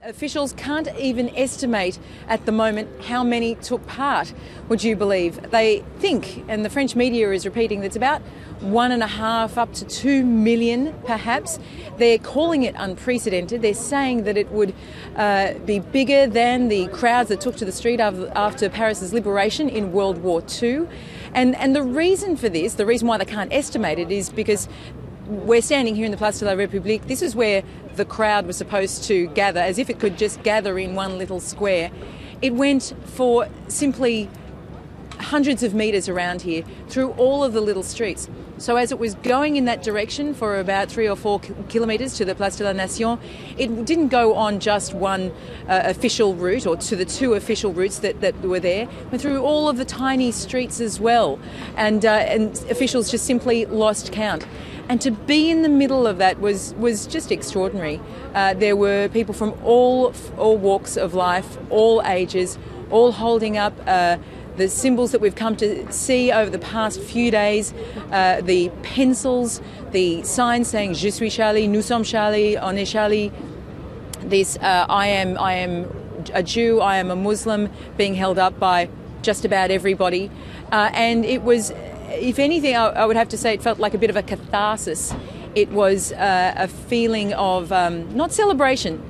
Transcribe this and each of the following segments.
Officials can't even estimate at the moment how many took part, would you believe? They think, and the French media is repeating, that it's about 1.5 up to 2 million perhaps. They're calling it unprecedented. They're saying that it would be bigger than the crowds that took to the street after Paris's liberation in World War II. And the reason for this, the reason why they can't estimate it, is because we're standing here in the Place de la République. This is where the crowd was supposed to gather, as if it could just gather in one little square. It went for simply hundreds of metres around here, through all of the little streets. So as it was going in that direction for about 3 or 4 kilometres to the Place de la Nation, it didn't go on just one official route, or to the 2 official routes that were there. It went through all of the tiny streets as well, and officials just simply lost count. And to be in the middle of that was just extraordinary. There were people from all walks of life, all ages, all holding up the symbols that we've come to see over the past few days, the pencils, the signs saying "Je suis Charlie," "Nous sommes Charlie," "On est Charlie." This I am a Jew, I am a Muslim, being held up by just about everybody, and it was, if anything, I would have to say it felt like a bit of a catharsis. It was a feeling of not celebration.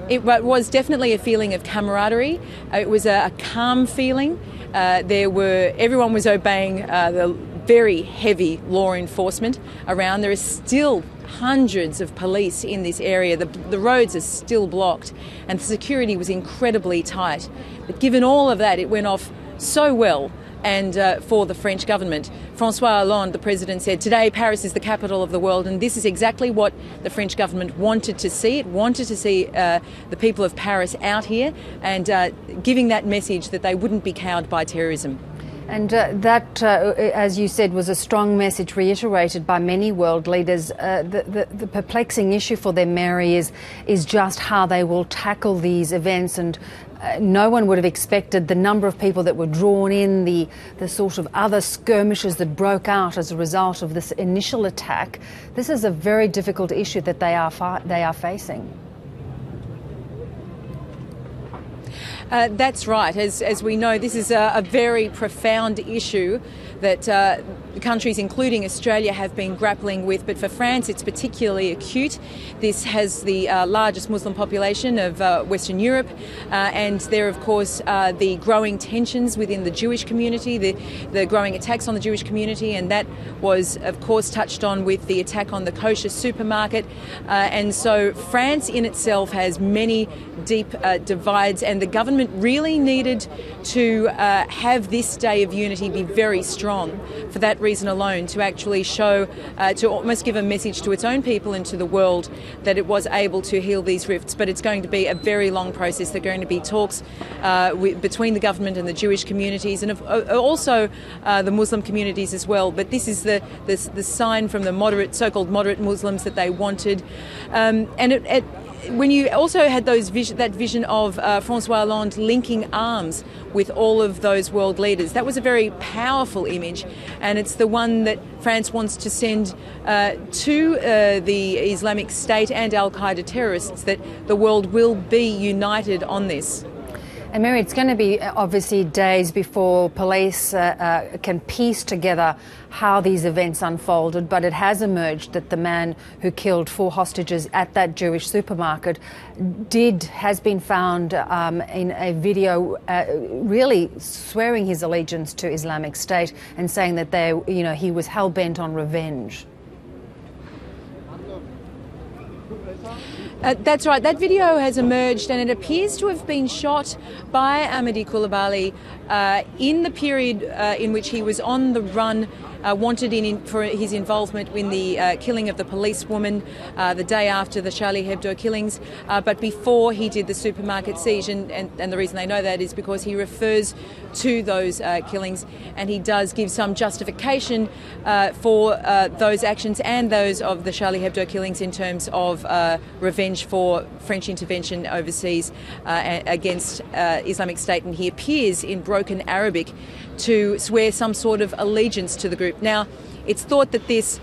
It was definitely a feeling of camaraderie. It was a calm feeling. Everyone was obeying the very heavy law enforcement around. There are still hundreds of police in this area. The roads are still blocked, and the security was incredibly tight. But given all of that, it went off so well. And for the French government, François Hollande, the president, said, "Today Paris is the capital of the world," and this is exactly what the French government wanted to see. It wanted to see the people of Paris out here and giving that message that they wouldn't be cowed by terrorism. And that, as you said, was a strong message reiterated by many world leaders. The perplexing issue for them, Mary, is just how they will tackle these events. And no one would have expected the number of people that were drawn in, the sort of other skirmishes that broke out as a result of this initial attack. This is a very difficult issue that they are facing. That's right. As we know, this is a very profound issue that countries, including Australia, have been grappling with. But for France, it's particularly acute. This has the largest Muslim population of Western Europe. And there, of course, the growing tensions within the Jewish community, the growing attacks on the Jewish community. And that was, of course, touched on with the attack on the kosher supermarket. And so France in itself has many deep divides, and the government really needed to have this day of unity be very strong for that reason alone, to actually show, to almost give a message to its own people and to the world that it was able to heal these rifts. But it's going to be a very long process. There are going to be talks between the government and the Jewish communities, and also the Muslim communities as well. But this is the sign from the so-called moderate Muslims that they wanted, and when you also had that vision of François Hollande linking arms with all of those world leaders, that was a very powerful image, and it's the one that France wants to send to the Islamic State and Al-Qaeda terrorists, that the world will be united on this. And Mary, it's going to be obviously days before police can piece together how these events unfolded, but it has emerged that the man who killed 4 hostages at that Jewish supermarket has been found in a video really swearing his allegiance to Islamic State and saying that he was hell-bent on revenge. That's right. That video has emerged, and it appears to have been shot by Amedy Coulibaly in the period in which he was on the run, wanted for his involvement in the killing of the policewoman the day after the Charlie Hebdo killings, but before he did the supermarket siege. And the reason they know that is because he refers to those killings, and he does give some justification for those actions and those of the Charlie Hebdo killings in terms of revenge for French intervention overseas against Islamic State. And he appears in broken Arabic to swear some sort of allegiance to the group. group. Now, it's thought that this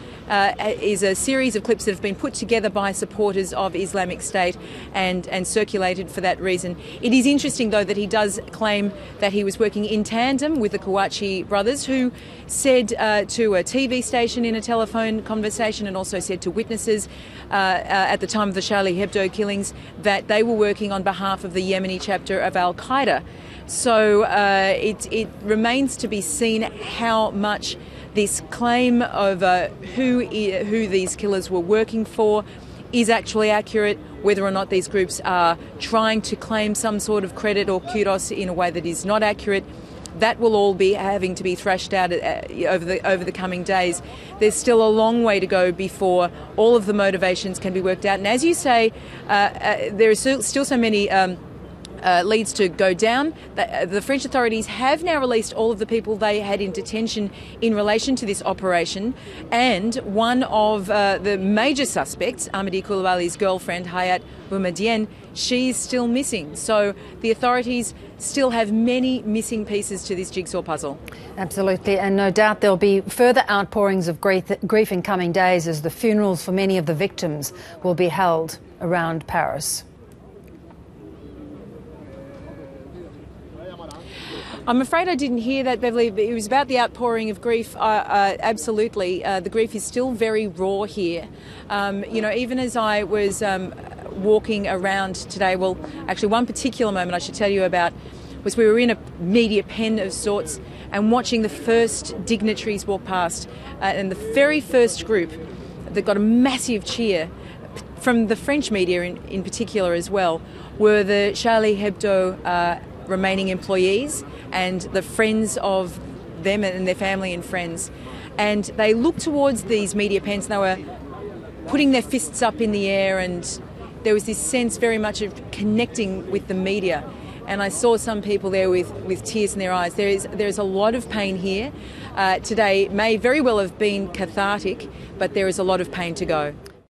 is a series of clips that have been put together by supporters of Islamic State and circulated for that reason. It is interesting, though, that he does claim that he was working in tandem with the Kouachi brothers, who said to a TV station in a telephone conversation, and also said to witnesses at the time of the Charlie Hebdo killings, that they were working on behalf of the Yemeni chapter of Al-Qaeda. So it remains to be seen how much this claim of who these killers were working for is actually accurate, whether or not these groups are trying to claim some sort of credit or kudos in a way that is not accurate. That will all be having to be thrashed out over the coming days. There's still a long way to go before all of the motivations can be worked out. And as you say, there are still so many leads to go down. The French authorities have now released all of the people they had in detention in relation to this operation, and one of the major suspects, Amadi Koulibaly's girlfriend, Hayat Boumediene, she's still missing. So the authorities still have many missing pieces to this jigsaw puzzle. Absolutely, and no doubt there'll be further outpourings of grief in coming days as the funerals for many of the victims will be held around Paris. I'm afraid I didn't hear that, Beverly. It was about the outpouring of grief. Absolutely. The grief is still very raw here. Even as I was walking around today, well, actually one particular moment I should tell you about was we were in a media pen of sorts and watching the first dignitaries walk past. And the very first group that got a massive cheer from the French media in particular as well were the Charlie Hebdo remaining employees and the friends of them and their family and friends. And they looked towards these media pens and they were putting their fists up in the air, and there was this sense very much of connecting with the media. And I saw some people there with tears in their eyes. There is a lot of pain here. Today may very well have been cathartic, but there is a lot of pain to go.